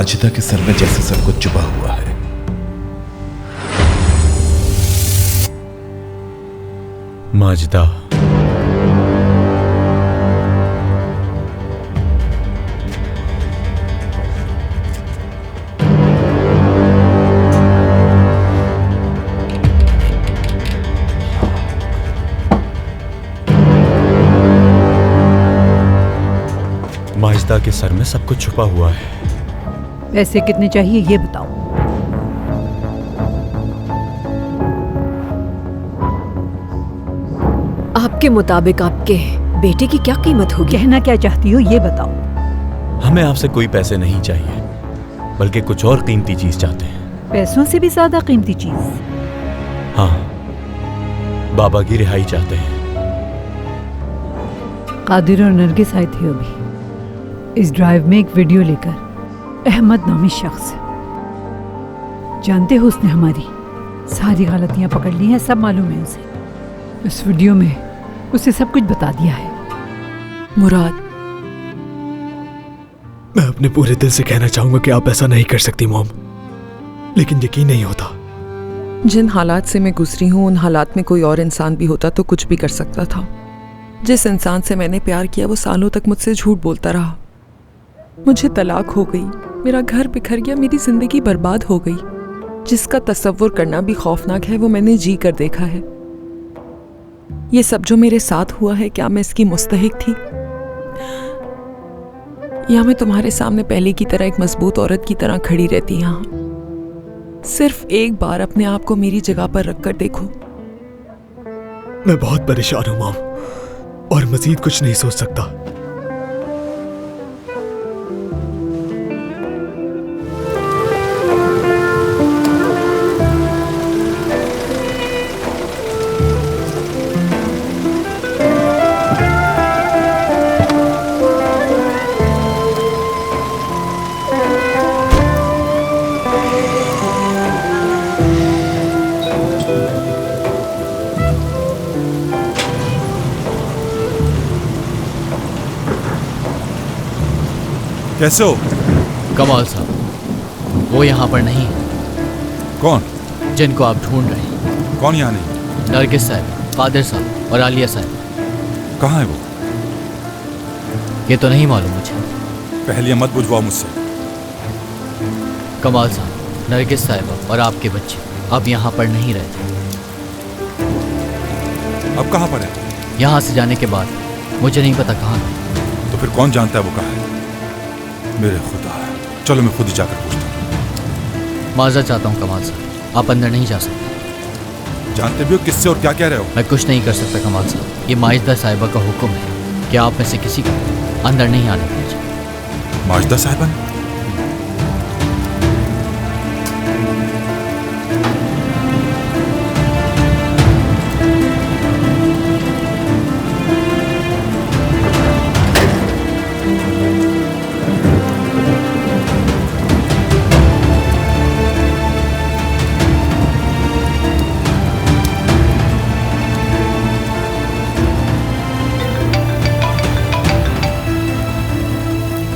माजिदा के सर में जैसे सब कुछ छुपा हुआ है। माजिदा, माजिदा के सर में सब कुछ छुपा हुआ है। पैसे कितने चाहिए ये बताओ। आपके मुताबिक आपके बेटे की क्या कीमत होगी? कहना क्या चाहती हो ये बताओ। हमें आपसे कोई पैसे नहीं चाहिए, बल्कि कुछ और कीमती चीज चाहते हैं। पैसों से भी ज्यादा कीमती चीज? हाँ, बाबा की रिहाई चाहते हैं। कादिर और नरगिस आए थे अभी इस ड्राइव में एक वीडियो लेकर। अहमद नामी शख्स, जानते हो उसने हमारी सारी गलतियां पकड़ ली हैं, सब मालूम है उसे। इस वीडियो में उसे सब कुछ बता दिया है। मुराद, मैं अपने पूरे दिल से कहना चाहूंगा कि आप ऐसा नहीं कर सकती मॉम, लेकिन यकीन नहीं होता। जिन हालात से मैं गुजरी हूँ उन हालात में कोई और इंसान भी होता तो कुछ भी कर सकता था। जिस इंसान से मैंने प्यार किया वो सालों तक मुझसे झूठ बोलता रहा। मुझे तलाक हो गई, मेरा घर बिखर गया, मेरी जिंदगी बर्बाद हो गई। जिसका तसव्वुर करना भी खौफनाक है वो मैंने जी कर देखा है। ये सब जो मेरे साथ हुआ है, क्या मैं इसकी मुस्तहिक थी? या मैं तुम्हारे सामने पहले की तरह एक मजबूत औरत की तरह खड़ी रहती यहाँ? सिर्फ एक बार अपने आप को मेरी जगह पर रखकर देखो। मैं बहुत परेशान हूं मॉम, और मजीद कुछ नहीं सोच सकता। कैसे हो? कमाल साहब, वो यहाँ पर नहीं है। कौन? जिनको आप ढूंढ रहे हैं। कौन यहाँ नहीं? नरगिस साहब, कादिर साहब और आलिया साहब। कहाँ है वो? ये तो नहीं मालूम मुझे। पहले मत बुझवाओ मुझसे। कमाल साहब, नरगिस साहब और आपके बच्चे अब यहाँ पर नहीं रहते। अब कहाँ पर है? यहाँ से जाने के बाद मुझे नहीं पता कहाँ। तो फिर कौन जानता है वो कहाँ है? मेरे खुदा, चलो मैं खुद ही जाकर पूछता हूँ। माजरत चाहता हूँ कमाल साहब, आप अंदर नहीं जा सकते। जानते भी हो किससे और क्या कह रहे हो? मैं कुछ नहीं कर सकता कमाल साहब, ये माजिदा साहिबा का हुक्म है कि आप में से किसी को अंदर नहीं आने दीजिए। माजिदा साहिबा?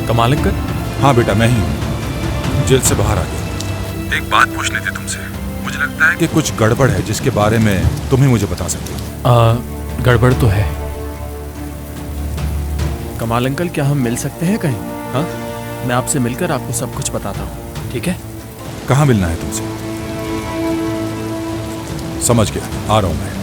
कमाल कर? हाँ बेटा, मैं ही हूँ। जेल से बाहर आ गया। एक बात पूछनी थी तुमसे। मुझे लगता है कि कुछ गड़बड़ है जिसके बारे में तुम ही मुझे बता सकते हो। गड़बड़ तो है। कमाल अंकल, क्या हम मिल सकते हैं कहीं? हाँ, मैं आपसे मिलकर आपको सब कुछ बताता हूँ, ठीक है? कहाँ मिलना है तुमसे? समझ गया, आ रहा हूँ मैं।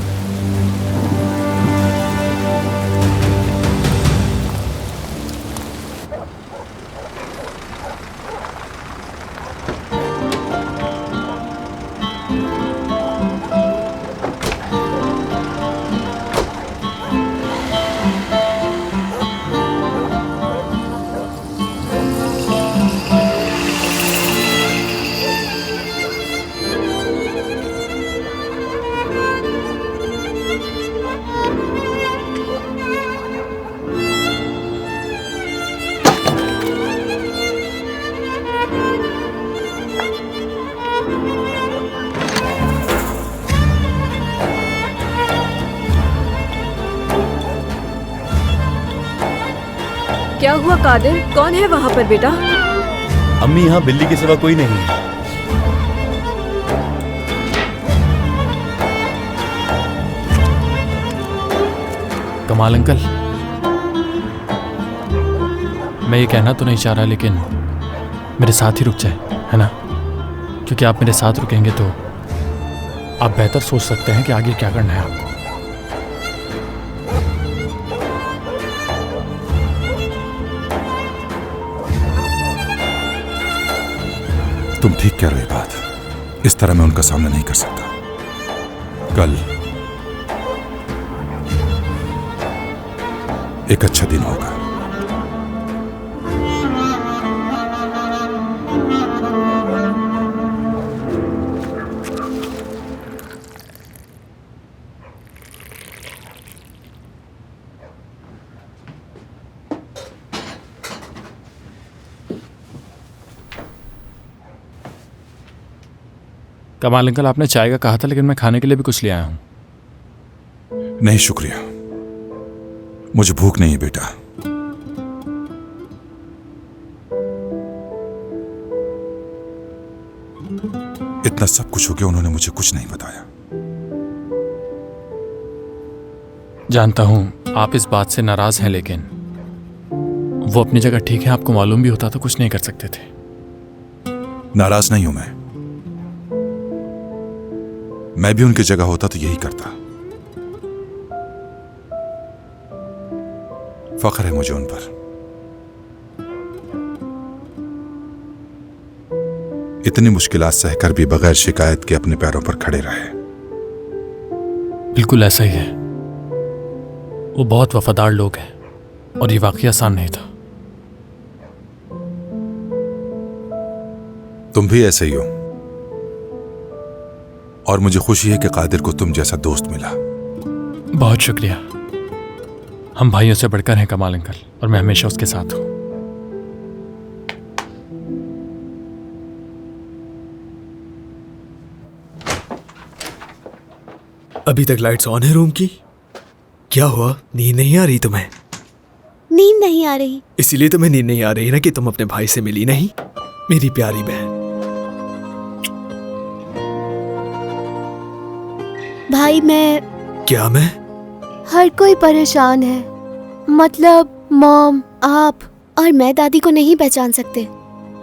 क्या हुआ कादिर? कौन है वहाँ पर बेटा? अम्मी, यहाँ बिल्ली के सिवा कोई नहीं है। कमाल अंकल, मैं ये कहना तो नहीं चाह रहा, लेकिन मेरे साथ ही रुक जाए, है ना? क्योंकि आप मेरे साथ रुकेंगे तो आप बेहतर सोच सकते हैं कि आगे क्या करना है आपको। तुम ठीक कह रहे बात। इस तरह मैं उनका सामना नहीं कर सकता। कल एक अच्छा दिन होगा। कमाल अंकल, आपने चाय का कहा था, लेकिन मैं खाने के लिए भी कुछ ले आया हूं। नहीं शुक्रिया, मुझे भूख नहीं है बेटा। इतना सब कुछ हो गया, उन्होंने मुझे कुछ नहीं बताया। जानता हूं आप इस बात से नाराज हैं, लेकिन वो अपनी जगह ठीक है। आपको मालूम भी होता तो कुछ नहीं कर सकते थे। नाराज नहीं हूं मैं भी उनकी जगह होता तो यही करता। फख्र है मुझे उन पर। इतनी मुश्किलात सहकर भी बगैर शिकायत के अपने पैरों पर खड़े रहे। बिल्कुल ऐसा ही है। वो बहुत वफादार लोग हैं और ये वाकई आसान नहीं था। तुम भी ऐसे ही हो और मुझे खुशी है कि कादिर को तुम जैसा दोस्त मिला। बहुत शुक्रिया। हम भाइयों से बढ़कर हैं कमाल अंकल, और मैं हमेशा उसके साथ हूं। अभी तक लाइट्स ऑन है रूम की। क्या हुआ, नींद नहीं आ रही तुम्हें? नींद नहीं आ रही। इसीलिए तुम्हें नींद नहीं आ रही ना कि तुम अपने भाई से मिली नहीं, मेरी प्यारी बहन। भाई क्या मैं? हर कोई परेशान है। मतलब मॉम, आप और मैं दादी को नहीं पहचान सकते।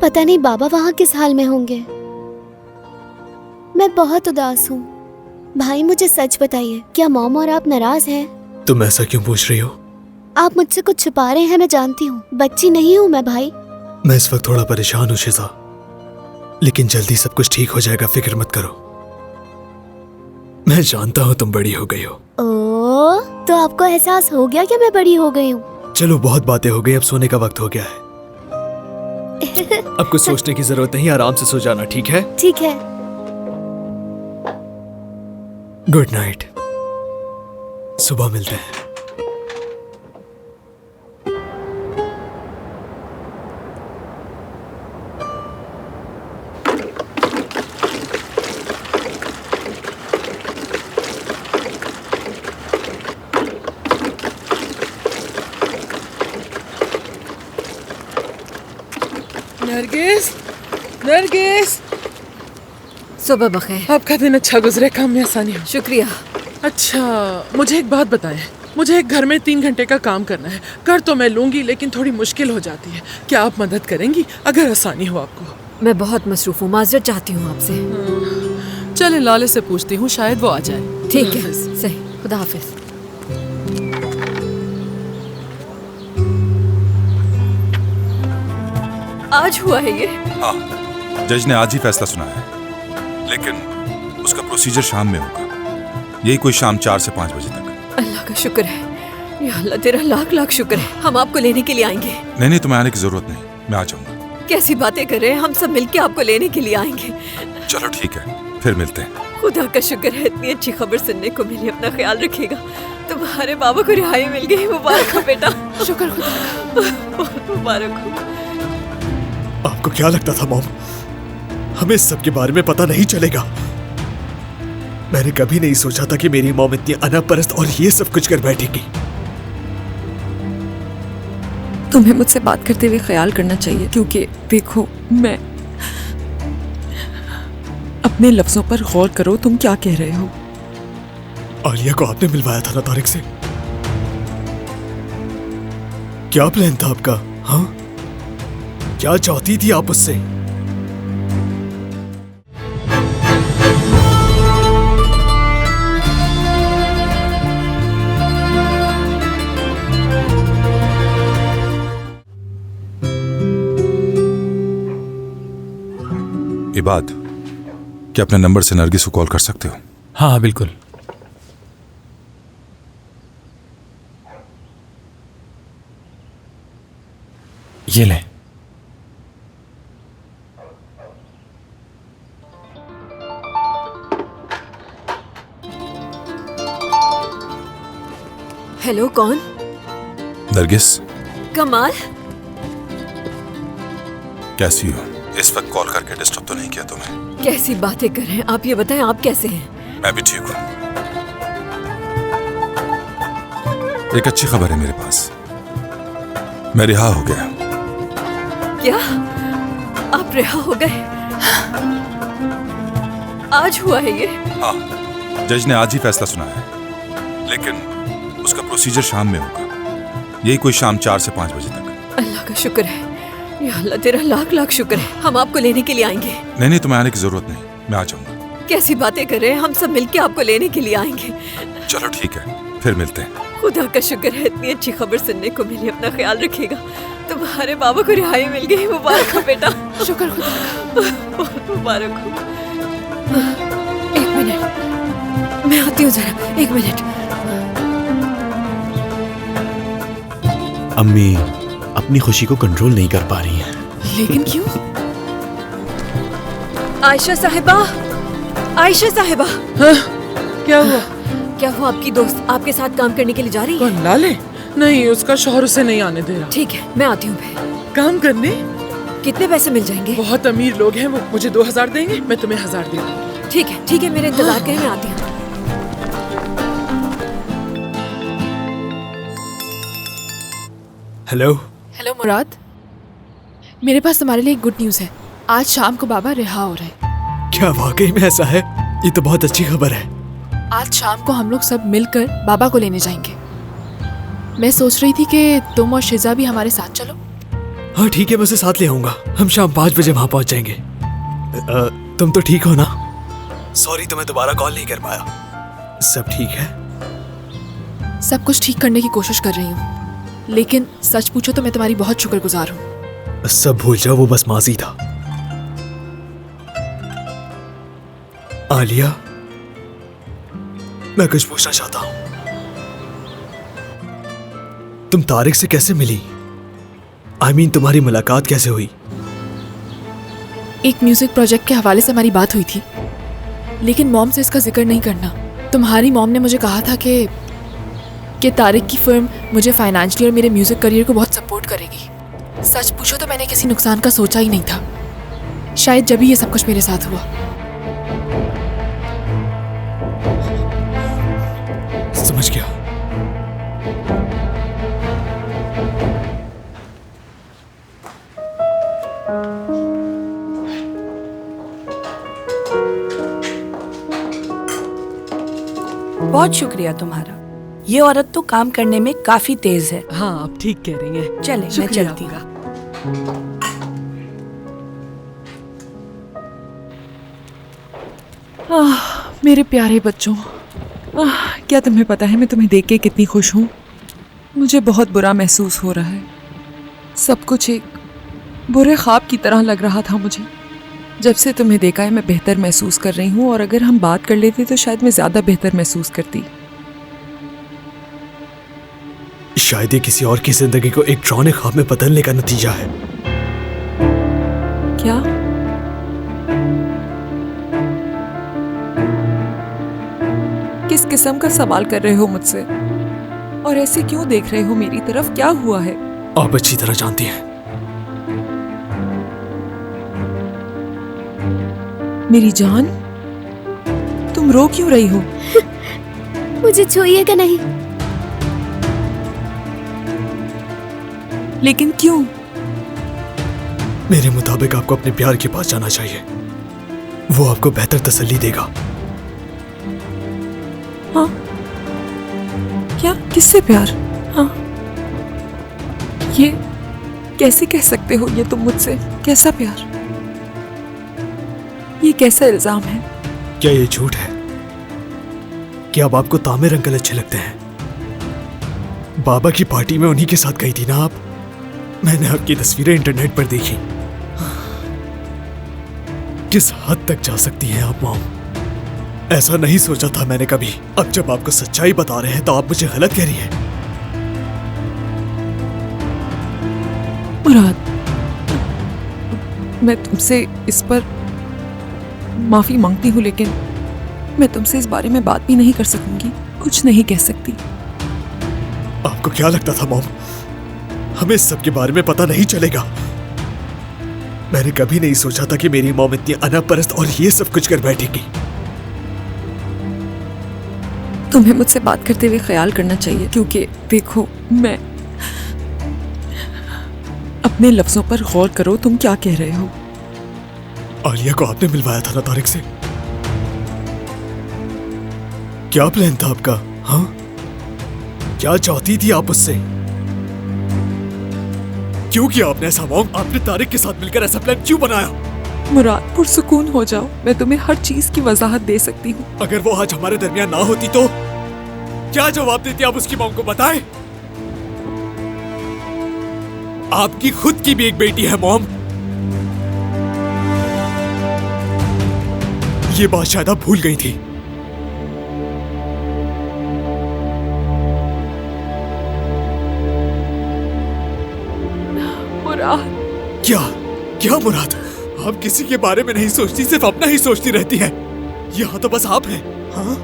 पता नहीं बाबा वहाँ किस हाल में होंगे। मैं बहुत उदास हूँ। भाई मुझे सच बताइए, क्या मॉम और आप नाराज हैं? तुम ऐसा क्यों पूछ रही हो? आप मुझसे कुछ छुपा रहे हैं, मैं जानती हूँ। बच्ची नहीं हूँ मैं भाई। मैं इस वक्त थोड़ा परेशान हूँ शिजा, लेकिन जल्दी सब कुछ ठीक हो जाएगा, फिक्र मत करो। मैं जानता हूँ तुम बड़ी हो गई हो। ओह, तो आपको एहसास हो गया कि मैं बड़ी हो गई हूँ? चलो बहुत बातें हो गई, अब सोने का वक्त हो गया है। अब कुछ सोचने की जरूरत नहीं, आराम से सो जाना, ठीक है? ठीक है। गुड नाइट, सुबह मिलते हैं। नरगिस, नरगिस, सुबह बखैर। आपका दिन अच्छा गुजरे, काम में आसानी हो। शुक्रिया। अच्छा, मुझे एक बात बताएं। मुझे एक घर में 3 घंटे का काम करना है। कर तो मैं लूंगी, लेकिन थोड़ी मुश्किल हो जाती है। क्या आप मदद करेंगी अगर आसानी हो आपको? मैं बहुत मसरूफ हूँ, माजरत चाहती हूँ आपसे। चले लाले से पूछती हूँ, शायद वो आ जाए। ठीक है, सही। खुदा हाफिज। आज हुआ है ये? हाँ, जज ने आज ही फैसला सुनाया है, लेकिन उसका प्रोसीजर शाम में होगा। यही कोई शाम 4 से 5 बजे तक। अल्लाह का शुक्र है, या अल्लाह तेरा लाख लाख शुक्र है। हम आपको लेने के लिए आएंगे। नहीं, तुम्हें आने की जरूरत नहीं, मैं आ जाऊंगा। कैसी बातें कर रहे हैं, हम सब मिलके आपको लेने के लिए आएंगे। चलो ठीक है, फिर मिलते हैं। खुदा का शुक्र है इतनी अच्छी खबर सुनने को मिली। अपना ख्याल रखिएगा। तुम्हारे बाबा को रिहाई मिल गई। मुबारक हो बेटा। शुक्र खुदा। मुबारक हो। आपको क्या लगता था मॉम, हमें सब के बारे में पता नहीं चलेगा? मैंने कभी नहीं सोचा था कि मेरी मॉम इतनी अनापरस्त और ये सब कुछ कर बैठेगी। तुम्हें मुझसे बात करते हुए ख्याल करना चाहिए, क्योंकि देखो, मैं अपने लफ्जों पर गौर करो। तुम क्या कह रहे हो? आलिया को आपने मिलवाया था ना तारिक से? क्या प्लान था आपका? हाँ, क्या चाहती थी आप उससे? इबाद, क्या अपने नंबर से नरगिस को कॉल कर सकते हो? हाँ हाँ बिल्कुल। ये ले। हेलो, कौन? नरगिस, कमाल, कैसी हो? इस वक्त कॉल करके डिस्टर्ब तो नहीं किया तुम्हें? कैसी बातें कर रहे हैं आप? ये बताएं, आप कैसे हैं? मैं भी ठीक हूँ। एक अच्छी खबर है मेरे पास, मैं रिहा हो गया। क्या? आप रिहा हो गए? आज हुआ है ये? हाँ, जज ने आज ही फैसला सुनाया है, लेकिन उसका प्रोसीजर शाम में होगा। यही कोई शाम 4 से 5 बजे तक। अल्लाह का शुक्र है, या अल्लाह तेरा लाख लाख शुक्र है। हम आपको लेने के लिए आएंगे। नहीं, तुम्हें आने की जरूरत नहीं, मैं आ जाऊंगा। कैसी बातें कर रहे हैं? हम सब मिलके आपको लेने के लिए आएंगे। चलो ठीक है, फिर मिलते हैं। खुदा का शुक्र है, इतनी अच्छी खबर सुनने को मिली। अपना ख्याल रखिएगा। तुम्हारे बाबा को रिहाई मिल गई। मुबारक हो बेटा। शुक्र खुदा का। बहुत मुबारक हो। 1 मिनट, मैं आती हूँ जरा, 1 मिनट। अम्मी अपनी खुशी को कंट्रोल नहीं कर पा रही हैं। लेकिन क्यों? आयशा साहिबा, आयशा साहिबा। हाँ, क्या हुआ? क्या वो आपकी दोस्त आपके साथ काम करने के लिए जा रही है? कौन, लाले? नहीं, उसका शौहर उसे नहीं आने दे रहा। ठीक है, मैं आती हूँ फिर। काम करने? कितने पैसे मिल जाएंगे? बहुत अमीर लोग हैं वो, मुझे 2000 देंगे, मैं तुम्हें 1000 दे दूंगी। ठीक है, मेरे इंतजार करें, मैं आती हूँ। हेलो। हेलो मुराद, मेरे पास तुम्हारे लिए एक गुड न्यूज़ है। आज शाम को बाबा रिहा हो रहे हैं। क्या वाकई में ऐसा है? ये तो बहुत अच्छी खबर है। आज शाम को हम लोग सब मिलकर बाबा को लेने जाएंगे। मैं सोच रही थी कि तुम और शिजा भी हमारे साथ चलो। हाँ ठीक है, मैं उसे साथ ले आऊंगा। हम शाम 5 बजे वहां पहुंच जाएंगे। तुम तो ठीक हो ना? सॉरी, तुम्हें दोबारा कॉल नहीं कर पाया। सब ठीक है? सब कुछ ठीक करने की कोशिश कर रही हूँ, लेकिन सच पूछो तो मैं तुम्हारी बहुत शुक्रगुजार हूँ। सब भूल जाओ, वो बस माजी था। आलिया, मैं कुछ पूछना चाहता हूँ। तुम तारिक से कैसे मिली? I mean, तुम्हारी मुलाकात कैसे हुई? एक म्यूजिक प्रोजेक्ट के हवाले से हमारी बात हुई थी, लेकिन मॉम से इसका जिक्र नहीं करना। तुम्हारी मॉम ने मुझे कहा था कि तारिक की फिल्म मुझे फाइनेंशियली और मेरे म्यूजिक करियर को बहुत सपोर्ट करेगी। सच पूछो तो मैंने किसी नुकसान का सोचा ही नहीं था। शायद जब ही ये सब कुछ मेरे साथ हुआ। समझ गया। बहुत शुक्रिया तुम्हारा। ये औरत तो काम करने में काफी तेज है। हाँ, आप ठीक कह रही हैं। चले, मैं चलती हूँ। मेरे प्यारे बच्चों, क्या तुम्हें पता है मैं तुम्हें देख के कितनी खुश हूँ? मुझे बहुत बुरा महसूस हो रहा है। सब कुछ एक बुरे ख्वाब की तरह लग रहा था मुझे। जब से तुम्हें देखा है मैं बेहतर महसूस कर रही हूँ, और अगर हम बात कर लेते तो शायद मैं ज़्यादा बेहतर महसूस करती। शायद ये किसी और की जिंदगी को एक डरावने ख्वाब में बदलने का नतीजा है। क्या? किस किस्म का सवाल कर रहे हो मुझसे? और ऐसे क्यों देख रहे हो मेरी तरफ? क्या हुआ है? आप अच्छी तरह जानती हैं। मेरी जान, तुम रो क्यों रही हो? मुझे छूइएगा नहीं। लेकिन क्यों? मेरे मुताबिक आपको अपने प्यार के पास जाना चाहिए। वो आपको बेहतर तसल्ली देगा। हाँ? क्या? किससे प्यार? हाँ? ये कैसे कह सकते हो ये तुम मुझसे? कैसा प्यार? ये कैसा इल्जाम है? क्या ये झूठ है कि अब आपको तामिर अंकल अच्छे लगते हैं? बाबा की पार्टी में उन्हीं के साथ गई थी ना आप? मैंने आपकी तस्वीरें इंटरनेट पर देखी। किस हद तक जा सकती हैं आप मॉम? ऐसा नहीं सोचा था मैंने कभी। अब जब आपको सच्चाई बता रहे हैं तो आप मुझे गलत कह रही हैं। मुराद, मैं तुमसे इस पर माफी मांगती हूँ, लेकिन मैं तुमसे इस बारे में बात भी नहीं कर सकूंगी। कुछ नहीं कह सकती। आपको क्या लगता था मॉम, हमें इस सब के बारे में पता नहीं चलेगा? मैंने कभी नहीं सोचा था कि मेरी मॉम इतनी अनापरस्त और ये सब कुछ कर बैठेगी। तुम्हें मुझसे बात करते हुए ख्याल करना चाहिए, क्योंकि देखो, मैं अपने लफ्जों पर गौर करो। तुम क्या कह रहे हो? आलिया को आपने मिलवाया था ना तारिक से? क्या प्लान था आपका? हाँ, क्या चाहती थी आप उससे? क्यों किया आपने ऐसा मॉम? आपने तारिक के साथ मिलकर ऐसा प्लान क्यों बनाया? मुराद, पुरसुकून हो जाओ। मैं तुम्हें हर चीज की वजाहत दे सकती हूँ। अगर वो आज हमारे दरमियान ना होती तो क्या जवाब देती आप उसकी मॉम को? बताएं। आपकी खुद की भी एक बेटी है मॉम। ये बात शायद आप भूल गई थी। मुराद। क्या मुराद? आप किसी के बारे में नहीं सोचती, सिर्फ अपना ही सोचती रहती है। यहाँ तो बस आप हैं। हाँ?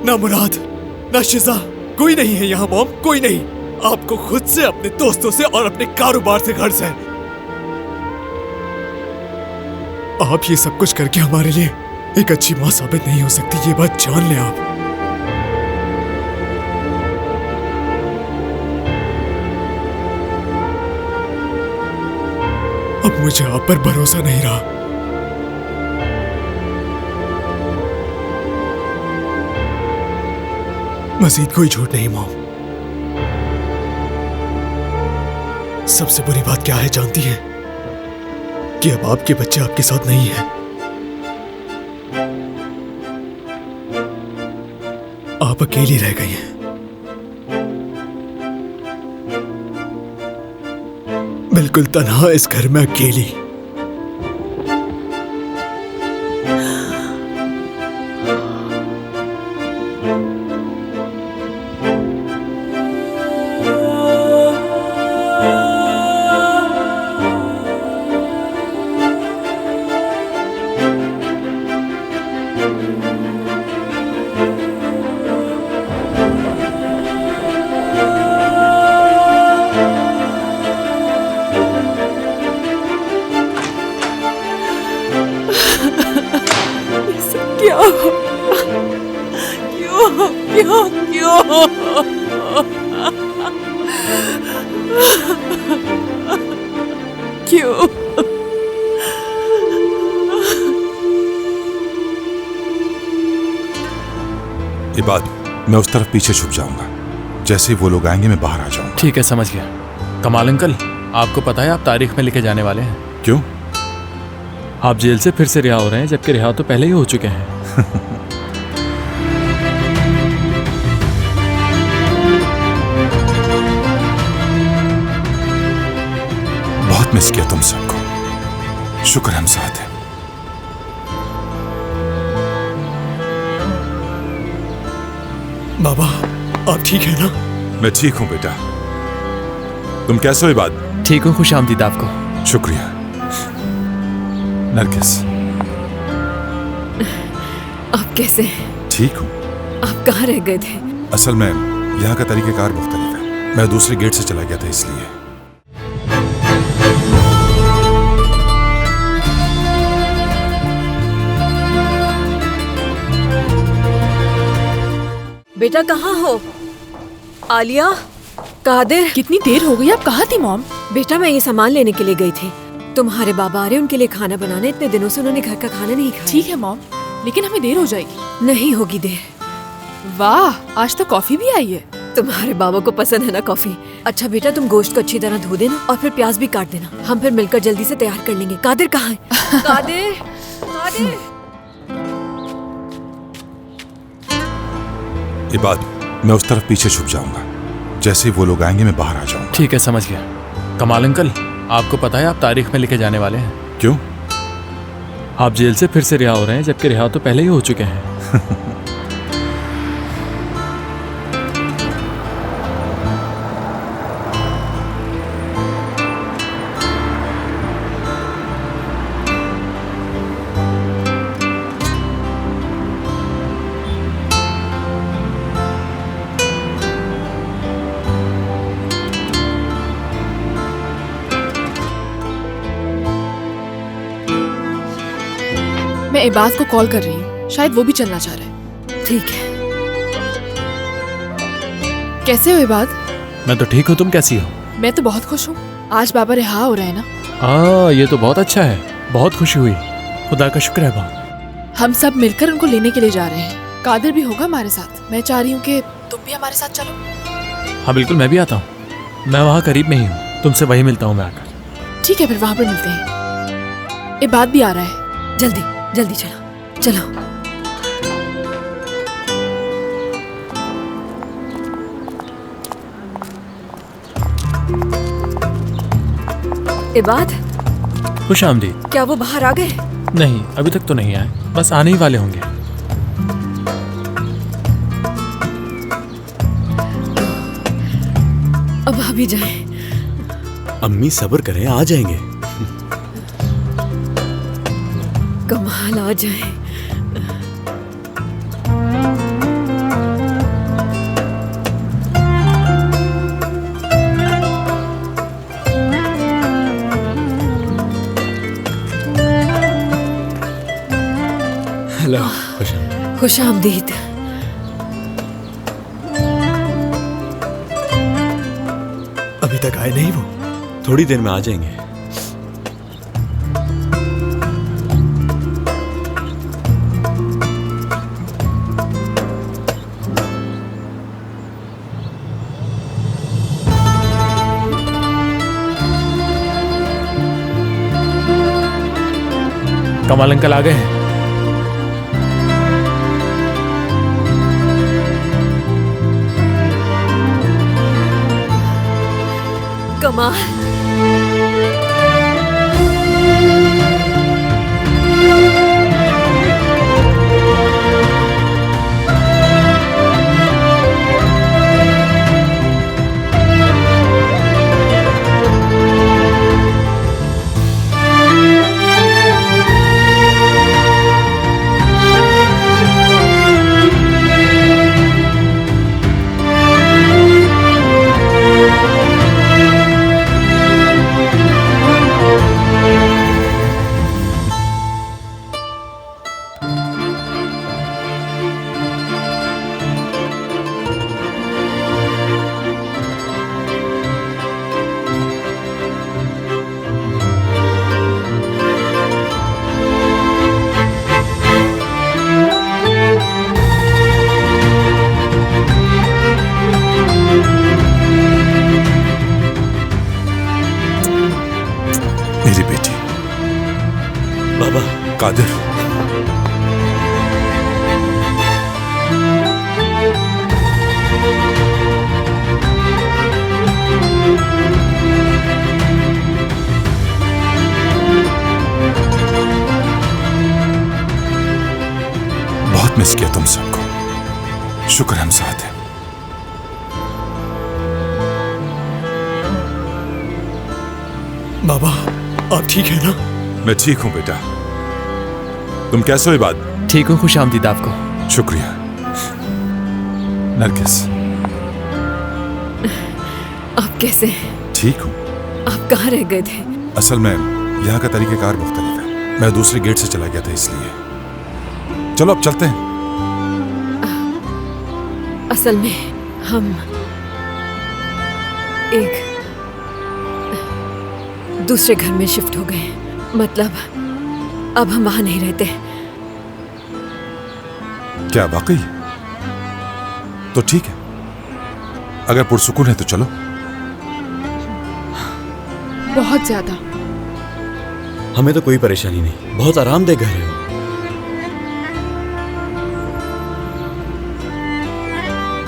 ना मुराद, ना शिजा, कोई नहीं है यहाँ मॉम, कोई नहीं। आपको खुद से, अपने दोस्तों से और अपने कारोबार से घर से। आप ये सब कुछ करके हमारे लिए एक अच्छी माँ साबित नहीं हो सकती, ये बात जान लें आप। अब मुझे आप पर भरोसा नहीं रहा। मजीद कोई झूठ नहीं मॉम। सबसे बुरी बात क्या है जानती हैं? कि अब आपके बच्चे आपके साथ नहीं हैं। आप अकेली रह गई हैं। बिल्कुल तन्हा इस घर में अकेली। क्यों? ये बात, मैं उस तरफ पीछे छुप जाऊंगा। जैसे ही वो लोग आएंगे मैं बाहर आ जाऊंगा। ठीक है, समझ गया। कमाल अंकल, आपको पता है आप तारीख में लेके जाने वाले हैं। क्यों? आप जेल से फिर से रिहा हो रहे हैं, जबकि रिहा तो पहले ही हो चुके हैं। बहुत मिस किया तुम सबको। शुक्र हम साथ हैं। बाबा, आप ठीक है ना? मैं ठीक हूं बेटा। तुम कैसे हो इबाद? ठीक हूँ, खुश आमदीद आपको। शुक्रिया। नरगिस, आप कैसे हैं? ठीक हूँ। आप कहाँ रह गए थे? असल में यहाँ का तरीक़ेकार मुख्तलिफ है। मैं दूसरे गेट से चला गया था इसलिए। बेटा कहाँ हो? आलिया, कादिर, कितनी देर हो गई, आप कहाँ थी मॉम? बेटा मैं ये सामान लेने के लिए गई थी। तुम्हारे बाबा आ रहे, उनके लिए खाना बनाने। इतने दिनों से उन्होंने घर का खाना नहीं खाया। ठीक है मॉम, लेकिन हमें देर हो जाएगी। नहीं होगी देर। वाह, आज तो कॉफी भी आई है। तुम्हारे बाबा को पसंद है ना कॉफी। अच्छा बेटा, तुम गोश्त को अच्छी तरह धो देना और फिर प्याज भी काट देना। हम फिर मिलकर जल्दी से तैयार कर लेंगे। कादिर कहाँ है? कादिर, कादिर। इबाद, मैं उस तरफ पीछे छुप जाऊंगा। जैसे ही वो लोग आएंगे मैं बाहर आ जाऊंगा। ठीक है, समझ गया। कमाल अंकल, आपको पता है आप तारीख में लिखे जाने वाले हैं। क्यों? आप जेल से फिर से रिहा हो रहे हैं, जबकि रिहा तो पहले ही हो चुके हैं। मैं इबाद को कॉल कर रही हूँ, शायद वो भी चलना चाह रहा है। ठीक है। कैसे हो इबाद? मैं तो ठीक हूँ, तुम कैसी हो? मैं तो बहुत खुश हूँ, आज बाबा रिहा हो रहे हैं ना। ये तो बहुत अच्छा है, बहुत खुशी हुई। खुदा का शुक्र है बाप। हम सब मिलकर उनको लेने के लिए जा रहे हैं। कादिर भी होगा हमारे साथ। मैं चाह रही हूँ कि तुम भी हमारे साथ चलो। हाँ बिल्कुल, मैं भी आता हूँ। मैं वहाँ करीब में ही हूँ, तुमसे वहीं मिलता हूँ मैं आकर। ठीक है, फिर वहाँ पर मिलते हैं। इबाद भी आ रहा है। जल्दी जल्दी चलो चलो। इबाद, खुश आमदीद। क्या वो बाहर आ गए? नहीं, अभी तक तो नहीं आए, बस आने ही वाले होंगे। अब आ भी जाए। अम्मी सब्र करें, आ जाएंगे। कमाल, आ जाए। हेलो, खुश आमदीद। अभी तक आए नहीं वो? थोड़ी देर में आ जाएंगे। कमाल अंकल आ गए हैं। कमाल, मेरी बेटी। बाबा। कादिर, बहुत मिस किया तुम सबको। शुक्र हम साथ हैं। बाबा, आप ठीक है ना? मैं ठीक हूं बेटा। तुम कैसे हो इबाद? ठीक हूँ, खुश आमदीद आपको। शुक्रिया। नरगिस, आप कैसे हैं? ठीक हूँ। आप कहाँ रह गए थे? असल में यहाँ का तरीक़ेकार मुख्तलिफ है। मैं दूसरे गेट से चला गया था इसलिए। चलो अब चलते हैं। असल में हम एक दूसरे घर में शिफ्ट हो गए। मतलब अब हम वहां नहीं रहते। क्या वाकई? तो ठीक है, अगर पुरसुकून है तो चलो। बहुत ज्यादा। हमें तो कोई परेशानी नहीं, बहुत आरामदेह घर है।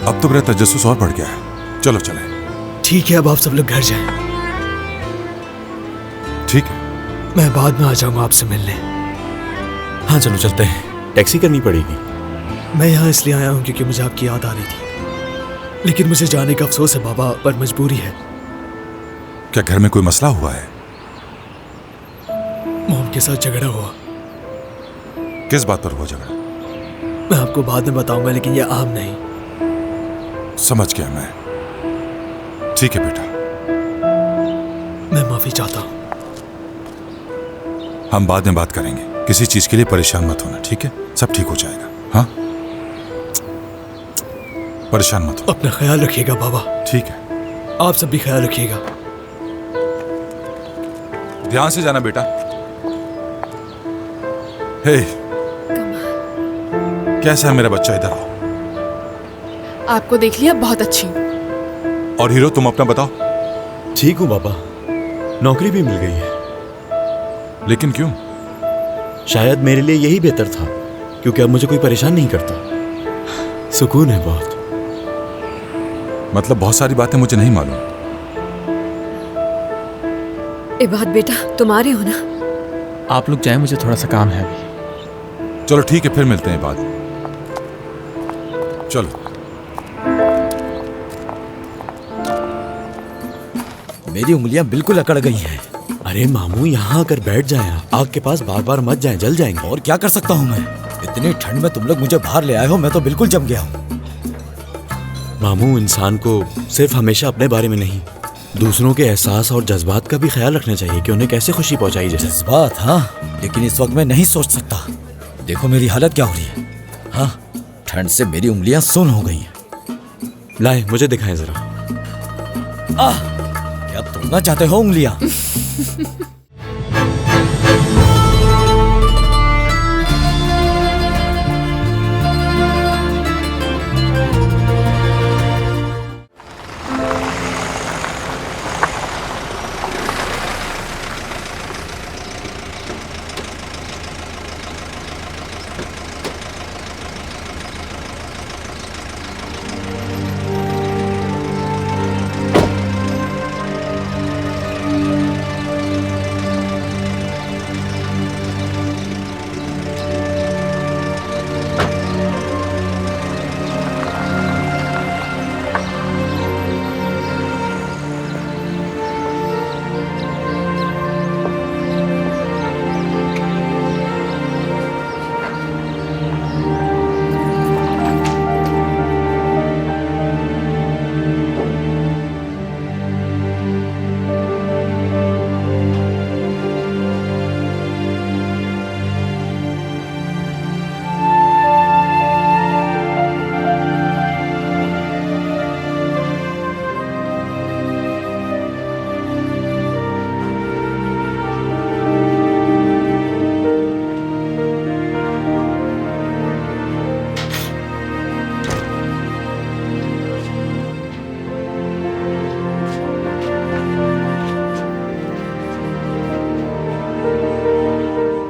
अब तो मेरा तजस्सुस और बढ़ गया है। चलो चले। ठीक है, अब आप सब लोग घर जाएं। ठीक है, मैं बाद में आ जाऊंगा आपसे मिलने। हाँ चलो चलते हैं, टैक्सी करनी पड़ेगी। मैं यहाँ इसलिए आया हूँ क्योंकि मुझे आपकी याद आ रही थी, लेकिन मुझे जाने का अफसोस है बाबा, पर मजबूरी है। क्या घर में कोई मसला हुआ है? मॉम के साथ झगड़ा हुआ। किस बात पर हुआ झगड़ा? मैं आपको बाद में बताऊंगा, लेकिन यह आम नहीं। समझ गया मैं। ठीक है बेटा, मैं माफी चाहता हूँ। हम बाद में बात करेंगे। किसी चीज के लिए परेशान मत होना, ठीक है? सब ठीक हो जाएगा। हाँ, परेशान मत हो। अपना ख्याल रखिएगा बाबा। ठीक है, आप सब भी ख्याल रखिएगा। ध्यान से जाना बेटा। हे, कैसा है मेरा बच्चा? इधर आओ। आपको देख लिया, बहुत अच्छी। और हीरो, तुम अपना बताओ। ठीक हूँ बाबा, नौकरी भी मिल गई है। लेकिन क्यों? शायद मेरे लिए यही बेहतर था, क्योंकि अब मुझे कोई परेशान नहीं करता। सुकून है बहुत। मतलब बहुत सारी बातें मुझे नहीं मालूम। इबाद बेटा, तुम आ रहे हो ना? आप लोग जाएं, मुझे थोड़ा सा काम है अभी। चलो ठीक है, फिर मिलते हैं बाद। चलो। मेरी उंगलियां बिल्कुल अकड़ गई हैं। अरे मामू, यहाँ आकर बैठ जाएं आप। आग के पास बार बार मत जाएं, जल जाएंगे। और क्या कर सकता हूँ मैं? इतनी ठंड में तुम लोग मुझे बाहर ले आए हो, मैं तो बिल्कुल जम गया हूँ। मामू, इंसान को सिर्फ हमेशा अपने बारे में नहीं, दूसरों के एहसास और जज्बात का भी ख्याल रखना चाहिए कि उन्हें कैसे खुशी पहुंचाई जाए। जज्बात? हाँ, लेकिन इस वक्त मैं नहीं सोच सकता। देखो मेरी हालत क्या हो रही है। हाँ, ठंड से मेरी उंगलियां सुन्न हो गई हैं। लाए, मुझे दिखाएं जरा। क्या तोड़ना चाहते हो उंगलियां?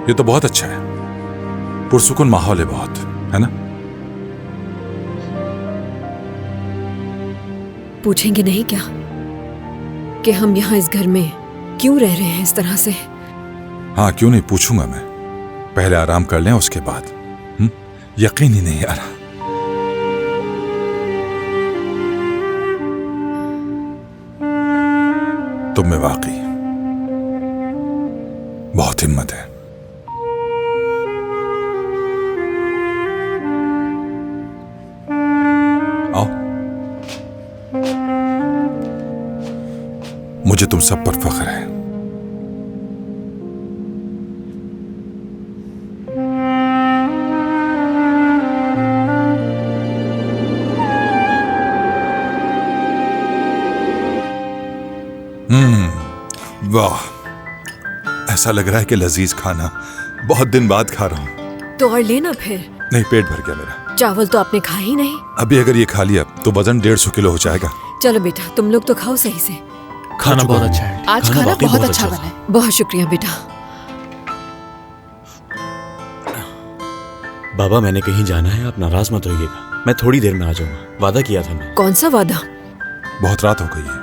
ये तो बहुत अच्छा है, पुरसुकून माहौल है बहुत, है ना? पूछेंगे नहीं क्या कि हम यहाँ इस घर में क्यों रह रहे हैं इस तरह से? हाँ, क्यों नहीं, पूछूंगा मैं। पहले आराम कर लें, उसके बाद। यकीन ही नहीं आ रहा। तुम में वाकई बहुत हिम्मत है। आओ, मुझे तुम सब पर फख्र है। वाह, ऐसा लग रहा है कि लजीज खाना बहुत दिन बाद खा रहा हूँ। तो और लेना फिर। नहीं, पेट भर गया मेरा। चावल तो आपने खा ही नहीं। अभी अगर ये खा लिया तो वजन 150 किलो हो जाएगा। चलो बेटा, तुम लोग तो खाओ सही से। खाना बहुत अच्छा है। आज खाना बहुत अच्छा बना है। बहुत शुक्रिया बेटा। बाबा, मैंने कहीं जाना है, आप नाराज मत होइएगा। मैं थोड़ी देर में आ जाऊंगा, वादा किया था मैं। कौन सा वादा? बहुत रात हो गई है।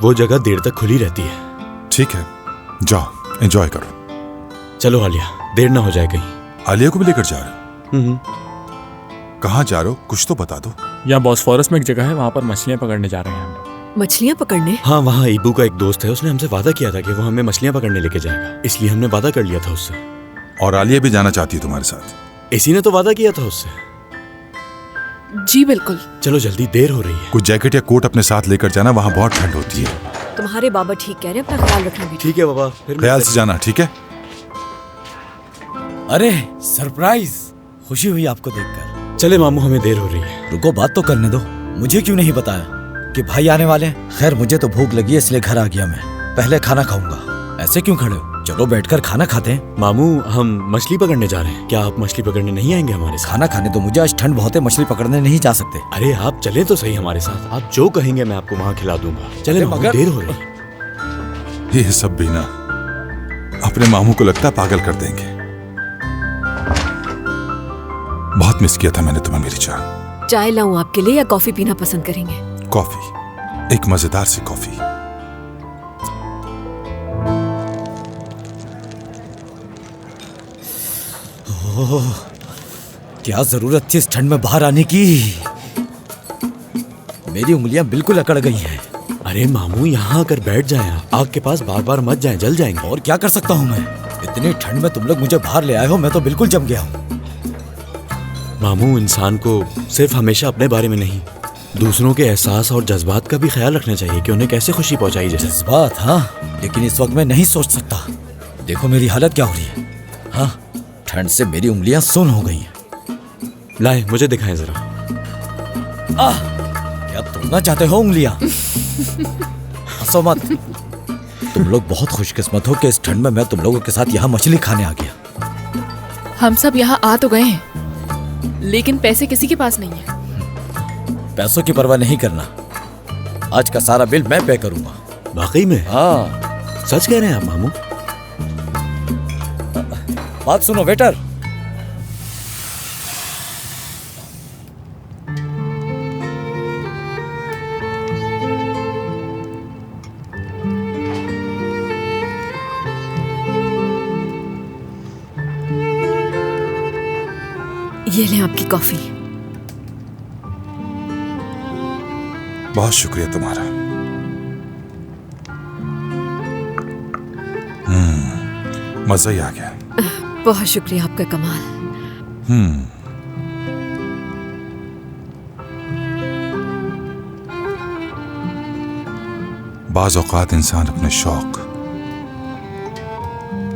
वो जगह देर तक खुली रहती है। ठीक है, जाओ एंजॉय करो। चलो आलिया, देर ना हो जाए कहीं। आलिया को भी लेकर जा रहे हो? कहाँ जा रहे हो, कुछ तो बता दो। यहाँ बॉस्फोरस में एक जगह है, वहाँ पर मछलियाँ पकड़ने जा रहे हैं हम। मछलियाँ पकड़ने? हाँ, वहाँ ईबू का एक दोस्त है, उसने हमसे वादा किया था कि वो हमें मछलियाँ पकड़ने लेके जाएगा, इसलिए हमने वादा कर लिया था उससे। और आलिया भी जाना चाहती है तुम्हारे साथ? इसी ने तो वादा किया था उससे। जी बिल्कुल। चलो जल्दी, देर हो रही है। कुछ जैकेट या कोट अपने साथ लेकर जाना, वहाँ बहुत ठंड होती है। तुम्हारे बाबा ठीक कह रहे हैं, अपना ख्याल रखना बेटा। ठीक है बाबा, फिर ख्याल से जाना, ठीक है? अरे सरप्राइज, खुशी हुई आपको देखकर। चले मामू, हमें देर हो रही है। रुको, बात तो करने दो। मुझे क्यों नहीं बताया कि भाई आने वाले हैं? खैर, मुझे तो भूख लगी है इसलिए घर आ गया मैं। पहले खाना खाऊंगा। ऐसे क्यों खड़े हो? चलो बैठकर खाना खाते हैं। मामू, हम मछली पकड़ने जा रहे हैं, क्या आप मछली पकड़ने नहीं आएंगे हमारे साथ? खाना खाने तो मुझे, आज ठंड बहुत है, मछली पकड़ने नहीं जा सकते। अरे आप चले तो सही हमारे साथ, आप जो कहेंगे मैं आपको वहाँ खिला दूंगा। चले मामू, देर हो रही है। ये सब भी ना अपने मामू को लगता है पागल कर देंगे। बहुत मिस किया था मैंने तुम्हें मेरी जान। चाय लाऊं आपके लिए या कॉफी पीना पसंद करेंगे? कॉफी, एक मजेदार सी कॉफी। ओह, क्या जरूरत थी इस ठंड में बाहर आने की। मेरी उंगलियां बिल्कुल अकड़ गई हैं। अरे मामू, यहाँ आकर बैठ जाएं आप। आग के पास बार बार मत जाएं, जल जाएंगे। और क्या कर सकता हूँ मैं? इतनी ठंड में तुम लोग मुझे बाहर ले आए हो, मैं तो बिल्कुल जम गया हूँ। मामू, इंसान को सिर्फ हमेशा अपने बारे में नहीं, दूसरों के एहसास और जज्बात का भी ख्याल रखना चाहिए कि उन्हें कैसे खुशी पहुंचाई जाए। जज्बात? हाँ, लेकिन इस वक्त मैं नहीं सोच सकता। देखो मेरी हालत क्या हो रही है। हाँ, ठंड से मेरी उंगलियां सुन्न हो गई हैं। लाए, मुझे दिखाएं जरा। क्या तोड़ना चाहते हो उंगलियां? हंसो मत। तुम लोग बहुत खुशकिस्मत हो कि इस ठंड में मैं तुम लोगों के साथ यहाँ मछली खाने आ गया। हम सब यहाँ आ तो गए हैं, लेकिन पैसे किसी के पास नहीं है। पैसों की परवाह नहीं करना, आज का सारा बिल मैं पे करूंगा। वाकई में? हाँ। सच कह रहे हैं आप मामू? बात सुनो वेटर। ये लें आपकी कॉफी। बहुत शुक्रिया तुम्हारा। मजा ही आ गया। बहुत शुक्रिया आपका कमाल। बाज़ औक़ात इंसान अपने शौक,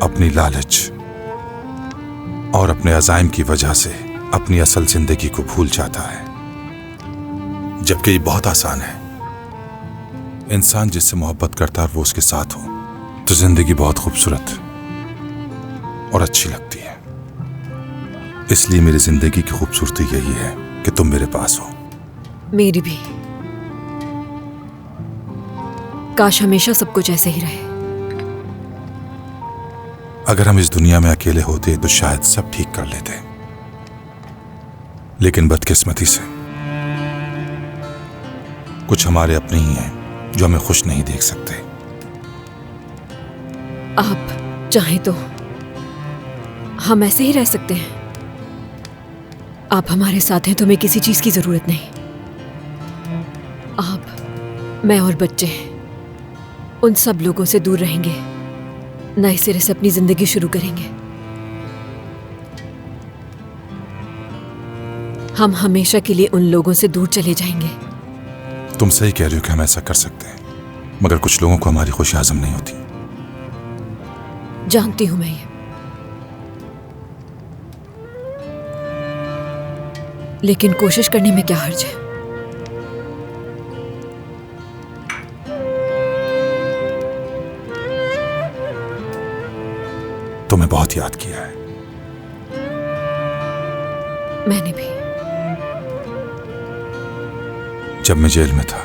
अपनी लालच और अपने अज़ाइम की वजह से अपनी असल जिंदगी को भूल जाता है, जबकि ये बहुत आसान है। इंसान जिससे मोहब्बत करता है वो उसके साथ हो तो जिंदगी बहुत खूबसूरत और अच्छी लगती है। इसलिए मेरी जिंदगी की खूबसूरती यही है कि तुम मेरे पास हो। मेरी भी। काश हमेशा सब कुछ ऐसे ही रहे। अगर हम इस दुनिया में अकेले होते तो शायद सब ठीक कर लेते, लेकिन बदकिस्मती से कुछ हमारे अपने ही हैं जो हमें खुश नहीं देख सकते। आप चाहें तो हम ऐसे ही रह सकते हैं। आप हमारे साथ हैं तो हमें किसी चीज की जरूरत नहीं। आप, मैं और बच्चे उन सब लोगों से दूर रहेंगे, नए सिरे से अपनी जिंदगी शुरू करेंगे। हम हमेशा के लिए उन लोगों से दूर चले जाएंगे। तुम सही कह रही हो कि हम ऐसा कर सकते हैं, मगर कुछ लोगों को हमारी खुशी हजम नहीं होती। जानती हूं मैं ये, लेकिन कोशिश करने में क्या हर्ज है। तुम्हें बहुत याद किया है। मैंने भी। जब मैं जेल में था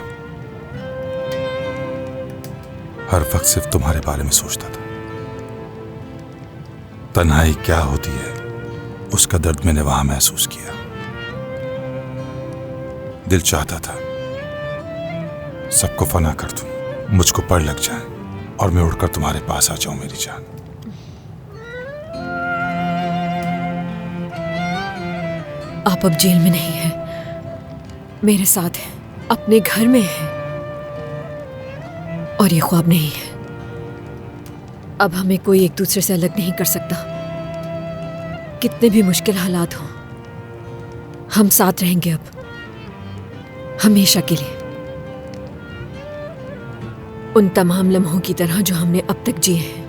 हर वक्त सिर्फ तुम्हारे बारे में सोचता था। तन्हाई क्या होती है उसका दर्द मैंने वहां महसूस किया। दिल चाहता था सबको फना कर दूं, मुझको पड़ लग जाए और मैं उड़कर तुम्हारे पास आ जाऊं मेरी जान। आप अब जेल में नहीं हैं, मेरे साथ हैं, अपने घर में हैं। और ये ख्वाब नहीं है। अब हमें कोई एक दूसरे से अलग नहीं कर सकता। कितने भी मुश्किल हालात हों, हम साथ रहेंगे अब, हमेशा के लिए। उन तमाम लम्हों की तरह जो हमने अब तक जिए हैं।